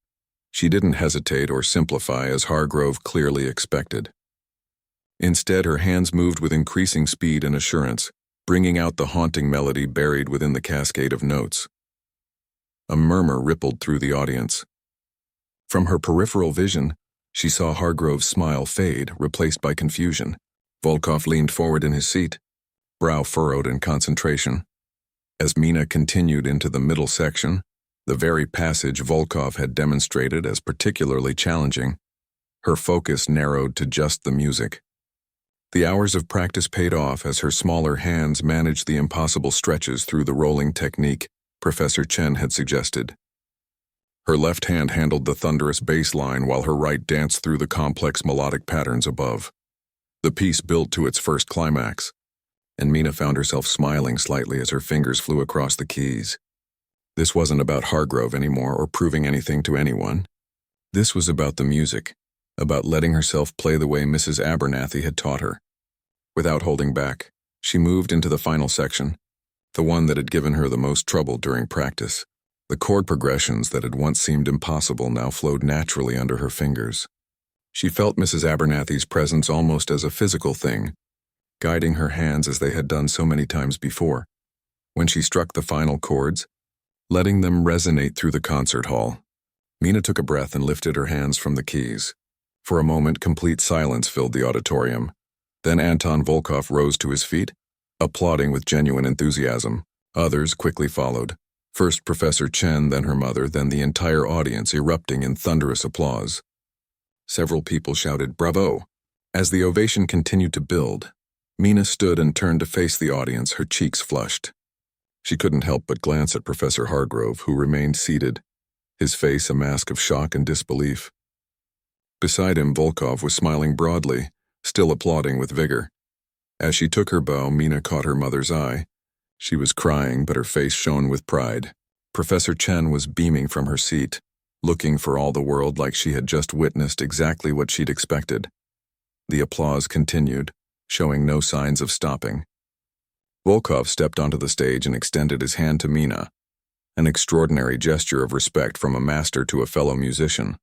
she didn't hesitate or simplify as Hargrove clearly expected. Instead, her hands moved with increasing speed and assurance, bringing out the haunting melody buried within the cascade of notes. A murmur rippled through the audience. From her peripheral vision, she saw Hargrove's smile fade, replaced by confusion. Volkov leaned forward in his seat, brow furrowed in concentration. As Mina continued into the middle section, the very passage Volkov had demonstrated as particularly challenging, her focus narrowed to just the music. The hours of practice paid off as her smaller hands managed the impossible stretches through the rolling technique Professor Chen had suggested. Her left hand handled the thunderous bass line while her right danced through the complex melodic patterns above. The piece built to its first climax, and Mina found herself smiling slightly as her fingers flew across the keys. This wasn't about Hargrove anymore or proving anything to anyone. This was about the music, about letting herself play the way Mrs. Abernathy had taught her. Without holding back, she moved into the final section, the one that had given her the most trouble during practice. The chord progressions that had once seemed impossible now flowed naturally under her fingers. She felt Mrs. Abernathy's presence almost as a physical thing, guiding her hands as they had done so many times before. When she struck the final chords, letting them resonate through the concert hall, Mina took a breath and lifted her hands from the keys. For a moment, complete silence filled the auditorium. Then Anton Volkov rose to his feet, applauding with genuine enthusiasm. Others quickly followed. First Professor Chen, then her mother, then the entire audience erupting in thunderous applause. Several people shouted, "Bravo!" As the ovation continued to build, Mina stood and turned to face the audience, her cheeks flushed. She couldn't help but glance at Professor Hargrove, who remained seated, his face a mask of shock and disbelief. Beside him, Volkov was smiling broadly, still applauding with vigor. As she took her bow, Mina caught her mother's eye. She was crying, but her face shone with pride. Professor Chen was beaming from her seat, looking for all the world like she had just witnessed exactly what she'd expected. The applause continued, showing no signs of stopping. Volkov stepped onto the stage and extended his hand to Mina, an extraordinary gesture of respect from a master to a fellow musician.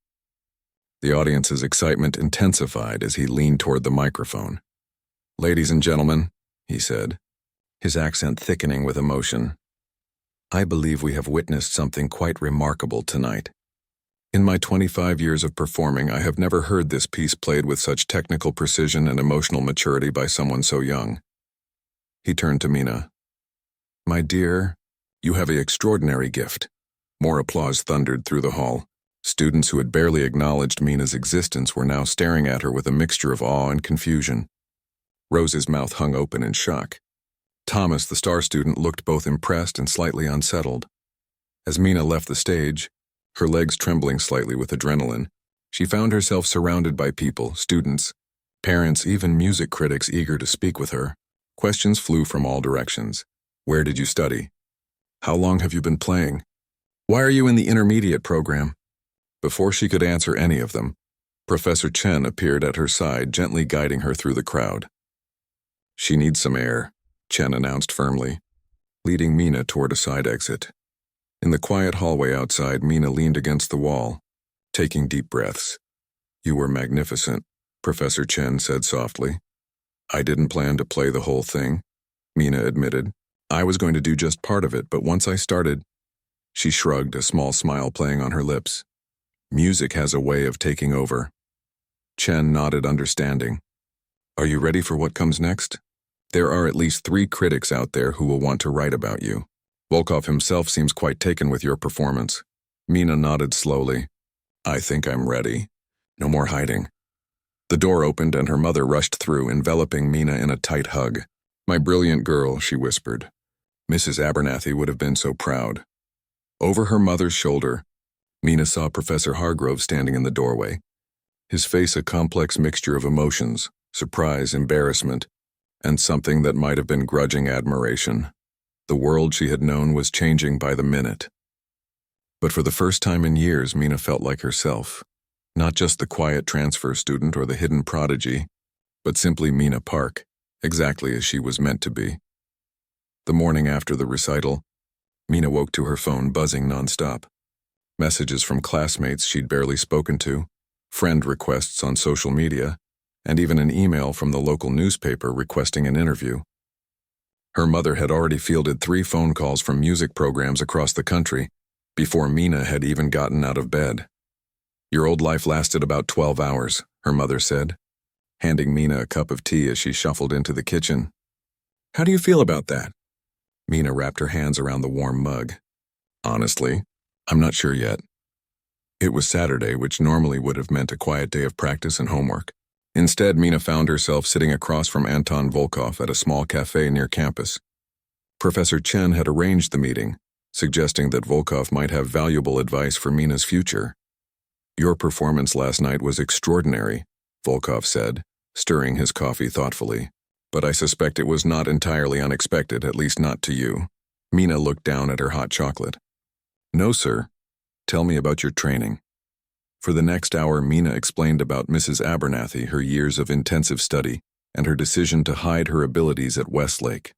The audience's excitement intensified as he leaned toward the microphone. "Ladies and gentlemen," he said, his accent thickening with emotion, "I believe we have witnessed something quite remarkable tonight. In my 25 years of performing, I have never heard this piece played with such technical precision and emotional maturity by someone so young." He turned to Mina. "My dear, you have an extraordinary gift." More applause thundered through the hall. Students who had barely acknowledged Mina's existence were now staring at her with a mixture of awe and confusion. Rose's mouth hung open in shock. Thomas, the star student, looked both impressed and slightly unsettled. As Mina left the stage, her legs trembling slightly with adrenaline, she found herself surrounded by people, students, parents, even music critics eager to speak with her. Questions flew from all directions. Where did you study? How long have you been playing? Why are you in the intermediate program? Before she could answer any of them, Professor Chen appeared at her side, gently guiding her through the crowd. "She needs some air," Chen announced firmly, leading Mina toward a side exit. In the quiet hallway outside, Mina leaned against the wall, taking deep breaths. "You were magnificent," Professor Chen said softly. "I didn't plan to play the whole thing," Mina admitted. "I was going to do just part of it, but once I started..." She shrugged, a small smile playing on her lips. "Music has a way of taking over." Chen nodded, understanding. "Are you ready for what comes next? There are at least 3 critics out there who will want to write about you. Volkov himself seems quite taken with your performance." Mina nodded slowly. "I think I'm ready. No more hiding." The door opened and her mother rushed through, enveloping Mina in a tight hug. "My brilliant girl," she whispered. Mrs. Abernathy would have been so proud. Over her mother's shoulder, Mina saw Professor Hargrove standing in the doorway, his face a complex mixture of emotions, surprise, embarrassment, and something that might have been grudging admiration. The world she had known was changing by the minute. But for the first time in years, Mina felt like herself. Not just the quiet transfer student or the hidden prodigy, but simply Mina Park, exactly as she was meant to be. The morning after the recital, Mina woke to her phone buzzing nonstop. Messages from classmates she'd barely spoken to, friend requests on social media, and even an email from the local newspaper requesting an interview. Her mother had already fielded 3 phone calls from music programs across the country before Mina had even gotten out of bed. "Your old life lasted about 12 hours, her mother said, handing Mina a cup of tea as she shuffled into the kitchen. "How do you feel about that?" Mina wrapped her hands around the warm mug. "Honestly, I'm not sure yet." It was Saturday, which normally would have meant a quiet day of practice and homework. Instead, Mina found herself sitting across from Anton Volkov at a small cafe near campus. Professor Chen had arranged the meeting, suggesting that Volkov might have valuable advice for Mina's future. "Your performance last night was extraordinary," Volkov said, stirring his coffee thoughtfully. "But I suspect it was not entirely unexpected, at least not to you." Mina looked down at her hot chocolate. "No, sir. Tell me about your training." For the next hour, Mina explained about Mrs. Abernathy, her years of intensive study, and her decision to hide her abilities at Westlake.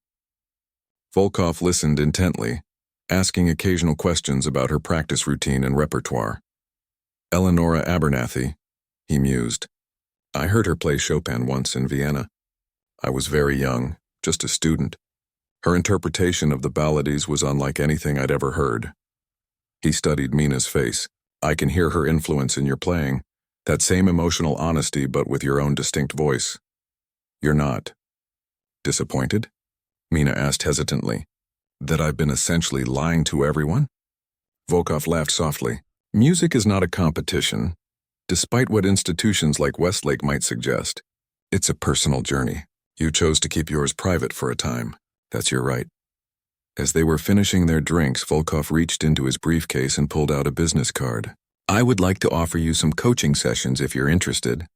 Volkov listened intently, asking occasional questions about her practice routine and repertoire. Eleonora Abernathy, he mused. I heard her play Chopin once in Vienna. I was very young, just a student. Her interpretation of the ballades was unlike anything I'd ever heard. He studied Mina's face. I can hear her influence in your playing, that same emotional honesty but with your own distinct voice. You're not disappointed? Mina asked hesitantly. That I've been essentially lying to everyone? Volkov laughed softly. Music is not a competition, despite what institutions like Westlake might suggest. It's a personal journey. You chose to keep yours private for a time. That's your right. As they were finishing their drinks, Volkov reached into his briefcase and pulled out a business card. I would like to offer you some coaching sessions if you're interested.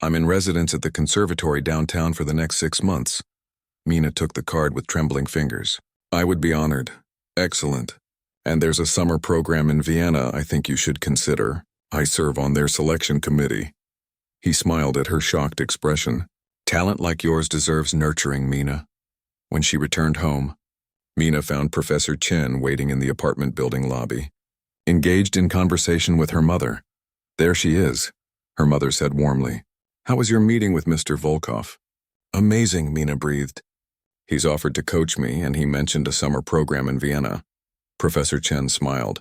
I'm in residence at the conservatory downtown for the next 6 months. Mina took the card with trembling fingers. I would be honored. Excellent. And there's a summer program in Vienna I think you should consider. I serve on their selection committee. He smiled at her shocked expression. Talent like yours deserves nurturing, Mina. When she returned home, Mina found Professor Chen waiting in the apartment building lobby, engaged in conversation with her mother. There she is, her mother said warmly. How was your meeting with Mr. Volkov? Amazing, Mina breathed. He's offered to coach me, and he mentioned a summer program in Vienna. Professor Chen smiled.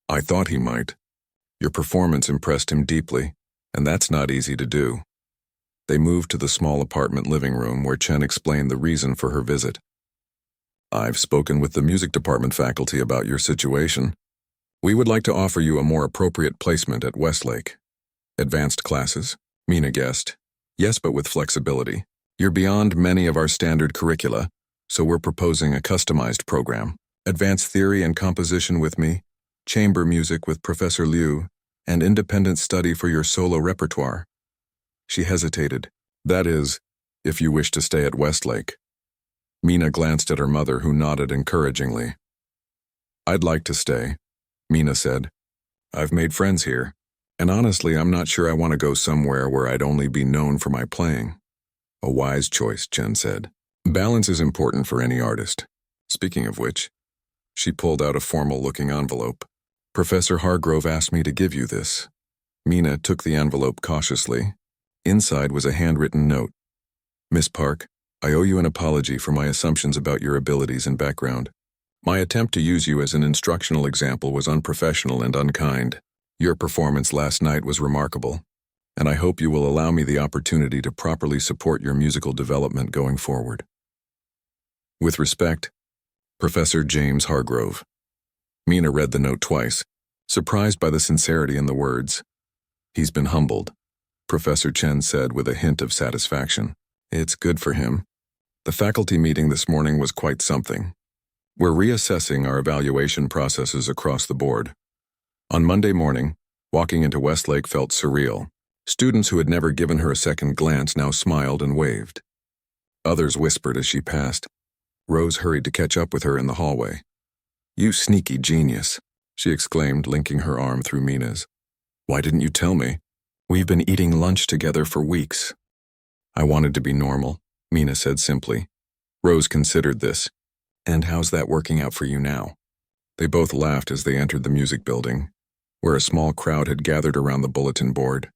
I thought he might. Your performance impressed him deeply, and that's not easy to do. They moved to the small apartment living room where Chen explained the reason for her visit. I've spoken with the music department faculty about your situation. We would like to offer you a more appropriate placement at Westlake. Advanced classes? Mina guessed. Yes, but with flexibility. You're beyond many of our standard curricula, so we're proposing a customized program. Advanced theory and composition with me, chamber music with Professor Liu, and independent study for your solo repertoire. She hesitated. That is, if you wish to stay at Westlake. Mina glanced at her mother, who nodded encouragingly. I'd like to stay, Mina said. I've made friends here, and honestly, I'm not sure I want to go somewhere where I'd only be known for my playing. A wise choice, Chen said. Balance is important for any artist. Speaking of which, she pulled out a formal-looking envelope. Professor Hargrove asked me to give you this. Mina took the envelope cautiously. Inside was a handwritten note. Miss Park, I owe you an apology for my assumptions about your abilities and background. My attempt to use you as an instructional example was unprofessional and unkind. Your performance last night was remarkable, and I hope you will allow me the opportunity to properly support your musical development going forward. With respect, Professor James Hargrove. Mina read the note twice, surprised by the sincerity in the words. He's been humbled, Professor Chen said with a hint of satisfaction. It's good for him. The faculty meeting this morning was quite something. We're reassessing our evaluation processes across the board. On Monday morning, walking into Westlake felt surreal. Students who had never given her a second glance now smiled and waved. Others whispered as she passed. Rose hurried to catch up with her in the hallway. You sneaky genius, she exclaimed, linking her arm through Mina's. Why didn't you tell me? We've been eating lunch together for weeks. I wanted to be normal, Mina said simply. Rose considered this. And how's that working out for you now? They both laughed as they entered the music building, where a small crowd had gathered around the bulletin board.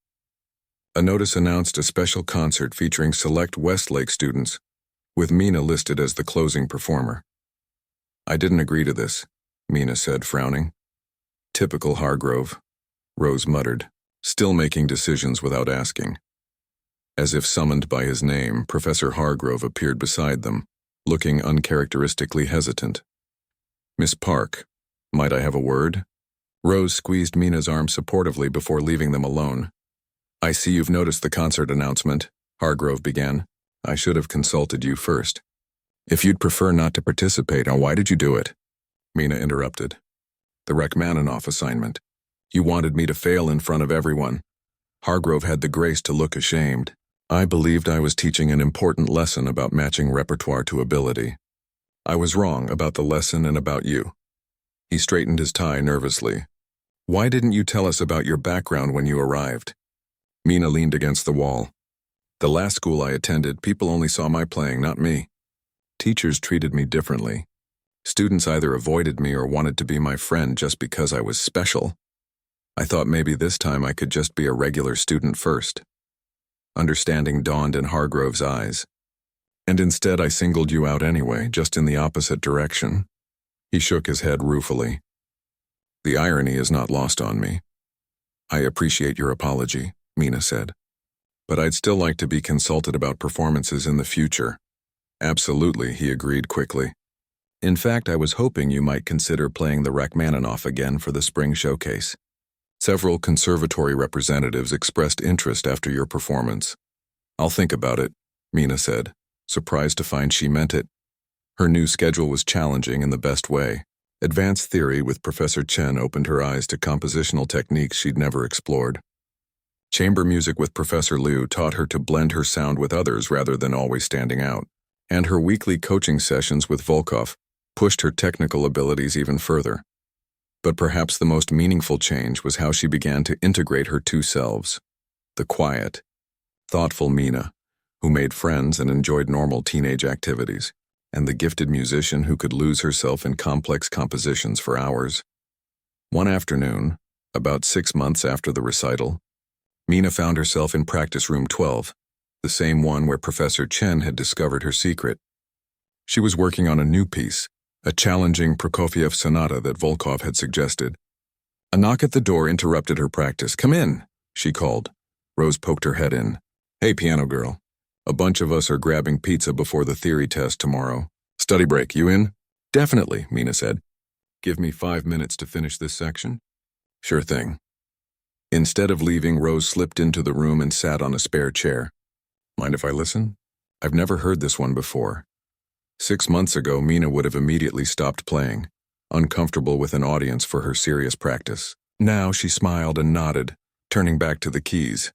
A notice announced a special concert featuring select Westlake students, with Mina listed as the closing performer. I didn't agree to this, Mina said, frowning. Typical Hargrove, Rose muttered, still making decisions without asking. As if summoned by his name, Professor Hargrove appeared beside them, looking uncharacteristically hesitant. Miss Park, might I have a word? Rose squeezed Mina's arm supportively before leaving them alone. I see you've noticed the concert announcement, Hargrove began. I should have consulted you first. If you'd prefer not to participate, why did you do it? Mina interrupted. The Rachmaninoff assignment. You wanted me to fail in front of everyone. Hargrove had the grace to look ashamed. I believed I was teaching an important lesson about matching repertoire to ability. I was wrong about the lesson and about you. He straightened his tie nervously. Why didn't you tell us about your background when you arrived? Mina leaned against the wall. The last school I attended, people only saw my playing, not me. Teachers treated me differently. Students either avoided me or wanted to be my friend just because I was special. I thought maybe this time I could just be a regular student first. Understanding dawned in Hargrove's eyes. And instead I singled you out anyway, just in the opposite direction. He shook his head ruefully. The irony is not lost on me. I appreciate your apology, Mina said. But I'd still like to be consulted about performances in the future. Absolutely, he agreed quickly. In fact, I was hoping you might consider playing the Rachmaninoff again for the spring showcase. Several conservatory representatives expressed interest after your performance. I'll think about it, Mina said, surprised to find she meant it. Her new schedule was challenging in the best way. Advanced theory with Professor Chen opened her eyes to compositional techniques she'd never explored. Chamber music with Professor Liu taught her to blend her sound with others rather than always standing out. And her weekly coaching sessions with Volkov pushed her technical abilities even further. But perhaps the most meaningful change was how she began to integrate her two selves. The quiet, thoughtful Mina, who made friends and enjoyed normal teenage activities, and the gifted musician who could lose herself in complex compositions for hours. One afternoon, about 6 months after the recital, Mina found herself in practice room 12, the same one where Professor Chen had discovered her secret. She was working on a new piece, a challenging Prokofiev sonata that Volkov had suggested. A knock at the door interrupted her practice. "Come in," she called. Rose poked her head in. "Hey, piano girl. A bunch of us are grabbing pizza before the theory test tomorrow. Study break, you in?" "Definitely," Mina said. "Give me 5 minutes to finish this section?" "Sure thing." Instead of leaving, Rose slipped into the room and sat on a spare chair. "Mind if I listen? I've never heard this one before." 6 months ago, Mina would have immediately stopped playing, uncomfortable with an audience for her serious practice. Now she smiled and nodded, turning back to the keys.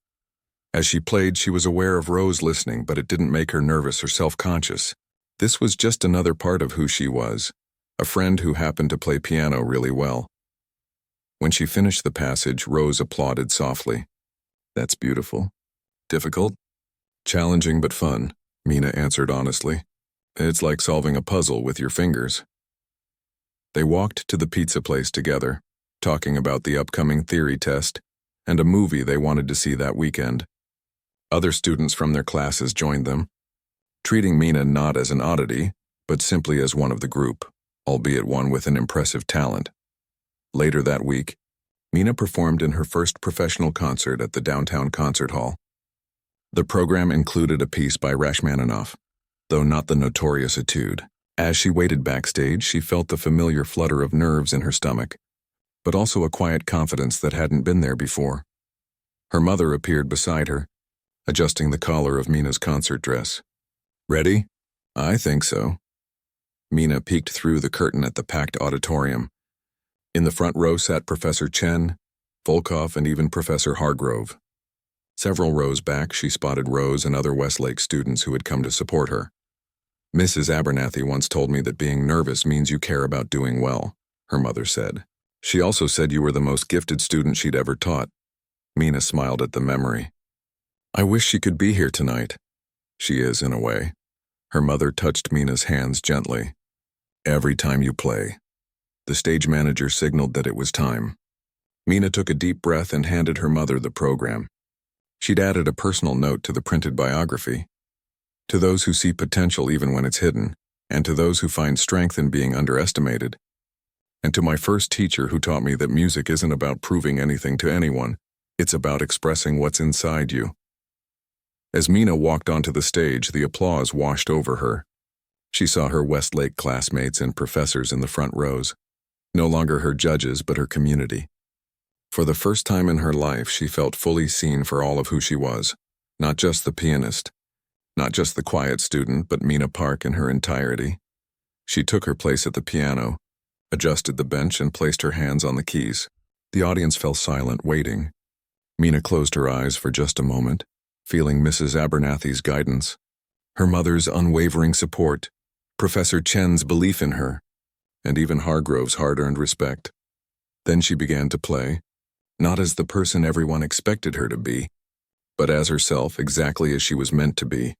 As she played, she was aware of Rose listening, but it didn't make her nervous or self-conscious. This was just another part of who she was, a friend who happened to play piano really well. When she finished the passage, Rose applauded softly. "That's beautiful." "Difficult?" "Challenging but fun," Mina answered honestly. "It's like solving a puzzle with your fingers." They walked to the pizza place together, talking about the upcoming theory test and a movie they wanted to see that weekend. Other students from their classes joined them, treating Mina not as an oddity, but simply as one of the group, albeit one with an impressive talent. Later that week, Mina performed in her first professional concert at the downtown concert hall. The program included a piece by Rachmaninoff, though not the notorious etude. As she waited backstage, she felt the familiar flutter of nerves in her stomach, but also a quiet confidence that hadn't been there before. Her mother appeared beside her, adjusting the collar of Mina's concert dress. "Ready?" "I think so." Mina peeked through the curtain at the packed auditorium. In the front row sat Professor Chen, Volkov, and even Professor Hargrove. Several rows back, she spotted Rose and other Westlake students who had come to support her. "Mrs. Abernathy once told me that being nervous means you care about doing well," her mother said. "She also said you were the most gifted student she'd ever taught." Mina smiled at the memory. "I wish she could be here tonight." "She is, in a way." Her mother touched Mina's hands gently. "Every time you play." The stage manager signaled that it was time. Mina took a deep breath and handed her mother the program. She'd added a personal note to the printed biography. "To those who see potential even when it's hidden, and to those who find strength in being underestimated. And to my first teacher who taught me that music isn't about proving anything to anyone, it's about expressing what's inside you." As Mina walked onto the stage, the applause washed over her. She saw her Westlake classmates and professors in the front rows, no longer her judges but her community. For the first time in her life, she felt fully seen for all of who she was, not just the pianist, not just the quiet student, but Mina Park in her entirety. She took her place at the piano, adjusted the bench, and placed her hands on the keys. The audience fell silent, waiting. Mina closed her eyes for just a moment, feeling Mrs. Abernathy's guidance, her mother's unwavering support, Professor Chen's belief in her, and even Hargrove's hard-earned respect. Then she began to play, not as the person everyone expected her to be, but as herself exactly as she was meant to be.